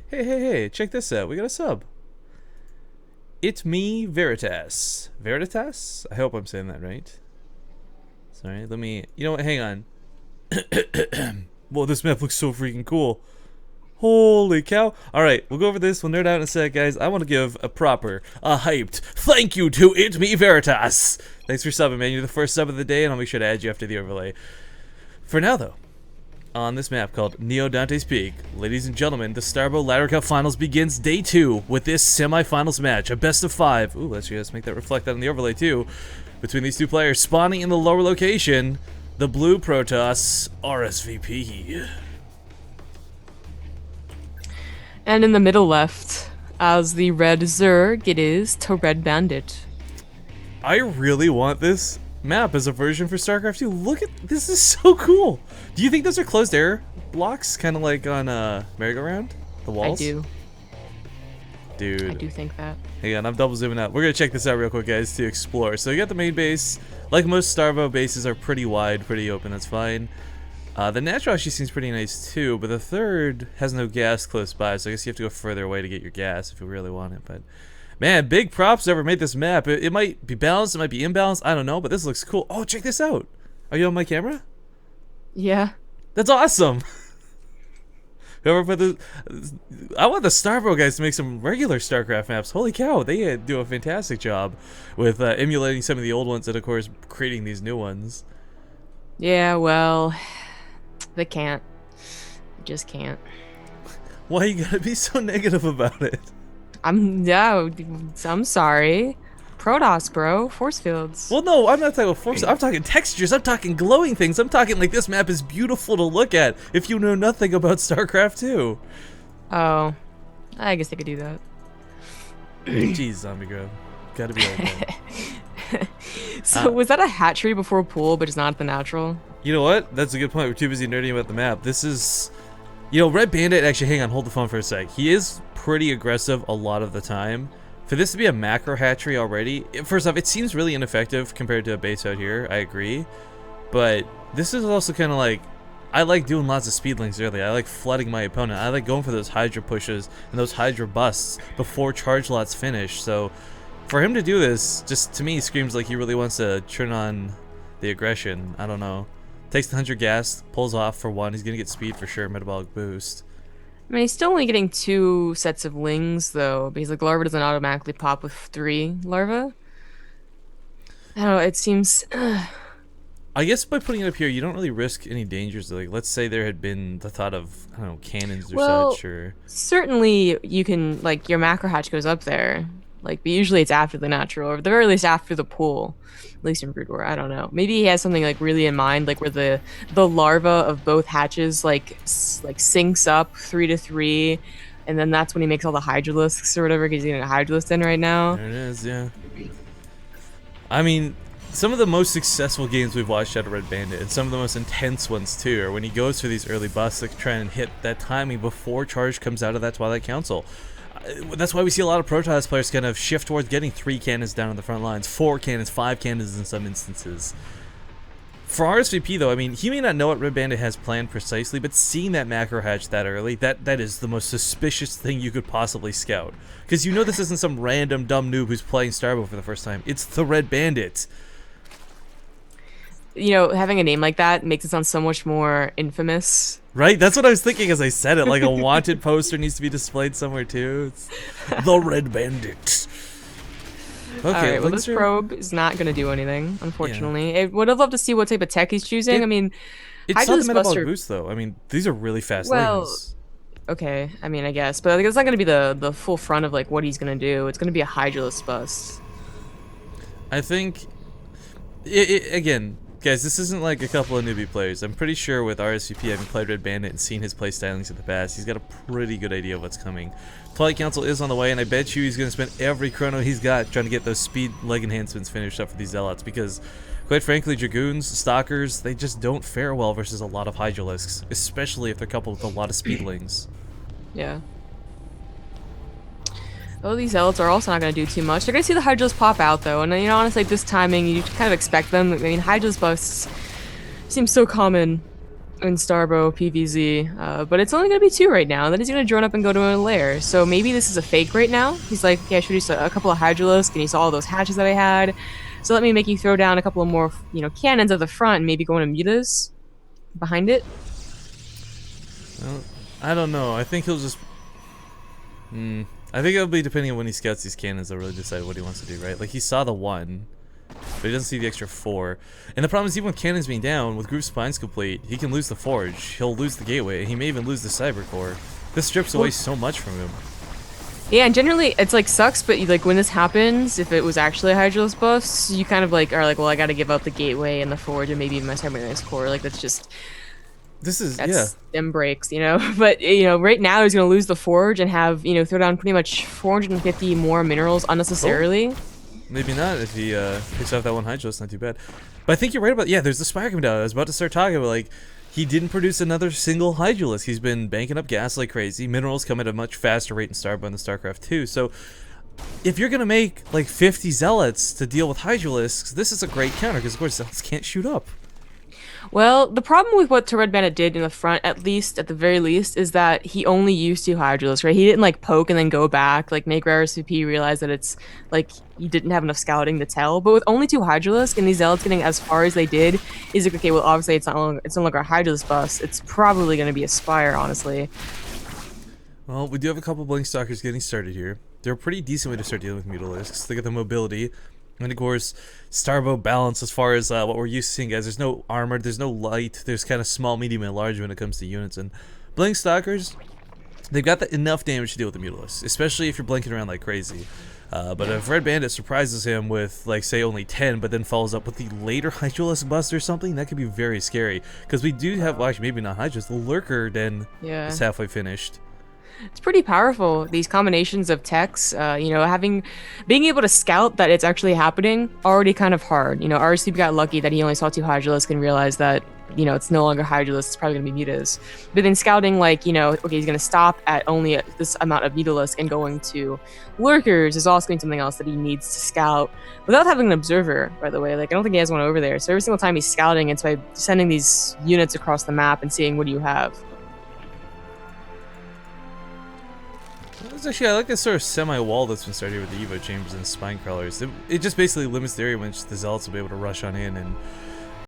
Hey, check this out. We got a sub. It's me, Veritas. Veritas? I hope I'm saying that right. Sorry, let me... You know what? Hang on. Whoa, this map looks so freaking cool. Holy cow. Alright, we'll go over this. We'll nerd out in a sec, guys. I want to give a hyped thank you to It Me Veritas. Thanks for subbing, man. You're the first sub of the day, and I'll make sure to add you after the overlay. For now, though, on this map called Neo Dante's Peak, ladies and gentlemen, the Starbow Ladder Cup Finals begins day 2 with this semifinals match, a best of 5. Ooh, let's just make that reflect that on the overlay, too. Between these two players, spawning in the lower location, the blue Protoss, RSVP. And in the middle left, as the red Zerg, it is to Red Bandit. I really want this map as a version for StarCraft 2. Look at this, is so cool. Do you think those are closed air blocks, kind of like on Merry-Go-Round? The walls? I do. Dude. I do think that. Hang on, I'm double zooming out. We're gonna check this out real quick, guys, to explore. So you got the main base. Like most Starbow bases are pretty wide, pretty open, that's fine. The natural actually seems pretty nice too, but the third has no gas close by, so I guess you have to go further away to get your gas if you really want it. But man, big props whoever made this map. It might be balanced, it might be imbalanced, I don't know, but this looks cool. Oh, check this out. Are you on my camera? Yeah. That's awesome. Whoever put this, I want the Starbow guys to make some regular StarCraft maps. Holy cow, they do a fantastic job with emulating some of the old ones and of course creating these new ones. Yeah, well, they can't. They just can't. Why you gotta be so negative about it? I'm sorry. Protoss, bro. Force fields. Well, no, I'm not talking about force. I'm talking textures. I'm talking glowing things. I'm talking like this map is beautiful to look at if you know nothing about StarCraft 2. Oh, I guess they could do that. Jeez, Zombie Grub. Gotta be like that. So was that a hatchery before a pool, but it's not the natural? You know what? That's a good point. We're too busy nerding about the map. This is... You know, Red Bandit, actually, hang on, hold the phone for a sec. He is pretty aggressive a lot of the time. For this to be a macro hatchery already, first off, it seems really ineffective compared to a base out here, I agree. But this is also kind of like, I like doing lots of speedlings early. I like flooding my opponent. I like going for those Hydra pushes and those Hydra busts before charge lots finish. So for him to do this, just to me, screams like he really wants to turn on the aggression. I don't know. Takes the 100 gas, pulls off for 1. He's going to get speed for sure, metabolic boost. I mean, he's still only getting 2 sets of lings, though, because like larva doesn't automatically pop with 3 larvae. I don't know, it seems... I guess by putting it up here, you don't really risk any dangers. Like, let's say there had been the thought of, I don't know, cannons or such, or... Certainly, you can, like, your macro hatch goes up there. Like, but usually it's after the natural, or at the very least after the pool. At least in Brood War, I don't know. Maybe he has something, like, really in mind, like, where the larva of both hatches, like syncs up 3 to 3, and then that's when he makes all the Hydralisks or whatever, because he's getting a Hydralisk in right now. There it is, yeah. I mean, some of the most successful games we've watched out of Red Bandit, and some of the most intense ones, too, are when he goes for these early busts to try and hit that timing before charge comes out of that Twilight Council. That's why we see a lot of Protoss players kind of shift towards getting 3 cannons down on the front lines, 4 cannons, 5 cannons in some instances. For RSVP though, I mean, he may not know what Red Bandit has planned precisely, but seeing that macro hatch that early, that is the most suspicious thing you could possibly scout. Because you know this isn't some random dumb noob who's playing Starbow for the first time. It's the Red Bandit. You know, having a name like that makes it sound so much more infamous. Right? That's what I was thinking as I said it. Like a wanted poster needs to be displayed somewhere too. It's the Red Bandit. Okay, alright, well this probe is not going to do anything, unfortunately. Yeah. I would have loved to see what type of tech he's choosing. I mean, it's not the metabolic boost though. I mean, these are really fast lanes. Okay, I mean, I guess. But like, it's not going to be the full front of like what he's going to do. It's going to be a Hydralisk bust. I think, again, guys, this isn't like a couple of newbie players. I'm pretty sure with RSVP, having played Red Bandit and seen his play stylings in the past, he's got a pretty good idea of what's coming. Twilight Council is on the way, and I bet you he's going to spend every chrono he's got trying to get those speed leg enhancements finished up for these Zealots, because, quite frankly, Dragoons, Stalkers, they just don't fare well versus a lot of Hydralisks, especially if they're coupled with a lot of Speedlings. Yeah. Oh, these Zealots are also not going to do too much. They're going to see the Hydralisk pop out, though, and you know, honestly, at this timing, you kind of expect them. I mean, Hydralisk busts seem so common in Starbow PVZ, but it's only gonna be 2 right now. And then he's gonna drone up and go to a lair. So maybe this is a fake right now. He's like, okay, I should use a couple of Hydralisk, and he saw all those hatches that I had. So let me make you throw down a couple of more, cannons at the front, and maybe go into mutas behind it. Well, I don't know. I think he'll just. I think it'll be depending on when he scouts these cannons. They'll really decide what he wants to do, right? Like he saw the 1. But he doesn't see the extra 4. And the problem is, even with cannons being down, with group spines complete, he can lose the forge, he'll lose the gateway, and he may even lose the cyber core. This strips away so much from him. Yeah, and generally it's like sucks, but like when this happens, if it was actually a Hydralisk buffs, you kind of like are like, well, I got to give up the gateway and the forge and maybe even my cybernetics core. Like that's stem breaks, But right now he's gonna lose the forge and have throw down pretty much 450 more minerals unnecessarily. Oh. Maybe not if he picks off that 1 Hydro. It's not too bad. But I think you're right about there's the Spire coming down. I was about to start talking about like he didn't produce another single Hydralisk. He's been banking up gas like crazy. Minerals come at a much faster rate in Starbow than StarCraft 2. So if you're gonna make like 50 Zealots to deal with Hydralisks, this is a great counter because of course Zealots can't shoot up. Well, the problem with what Red Bandit did in the front, at the very least, is that he only used 2 Hydralisks, right? He didn't like poke and then go back, like make Rare SVP realize that it's like he didn't have enough scouting to tell. But with only 2 Hydralisks and these Zealots getting as far as they did, he's like, okay, well obviously it's no longer a Hydralisk bus. It's probably going to be a Spire, honestly. Well, we do have a couple Blink Stalkers getting started here. They're a pretty decent way to start dealing with Mutalisks. They get the mobility. And of course, Starbow balance as far as what we're used to seeing, guys. There's no armor, there's no light, there's kind of small, medium, and large when it comes to units. And Blink Stalkers, they've got enough damage to deal with the Mutalisks, especially if you're blinking around like crazy. But if Red Bandit surprises him with, like, say, only 10, but then follows up with the later Hydralisk bust or something, that could be very scary. Because we do have, well, actually, maybe not Hydralisk, the Lurker Den is halfway finished. It's pretty powerful, these combinations of techs, being able to scout that it's actually happening, already kind of hard. RSVP got lucky that he only saw 2 Hydralisks and realized that, it's no longer Hydralisk, it's probably going to be Mutas. But then scouting, like, okay, he's going to stop at only this amount of Mutalisk and going to Lurkers is also going to be something else that he needs to scout without having an observer, by the way. Like, I don't think he has one over there. So every single time he's scouting, it's by sending these units across the map and seeing what do you have. Actually, I like this sort of semi-wall that's been started here with the Evo Chambers and Spine Crawlers. It just basically limits the area in which the Zealots will be able to rush on in and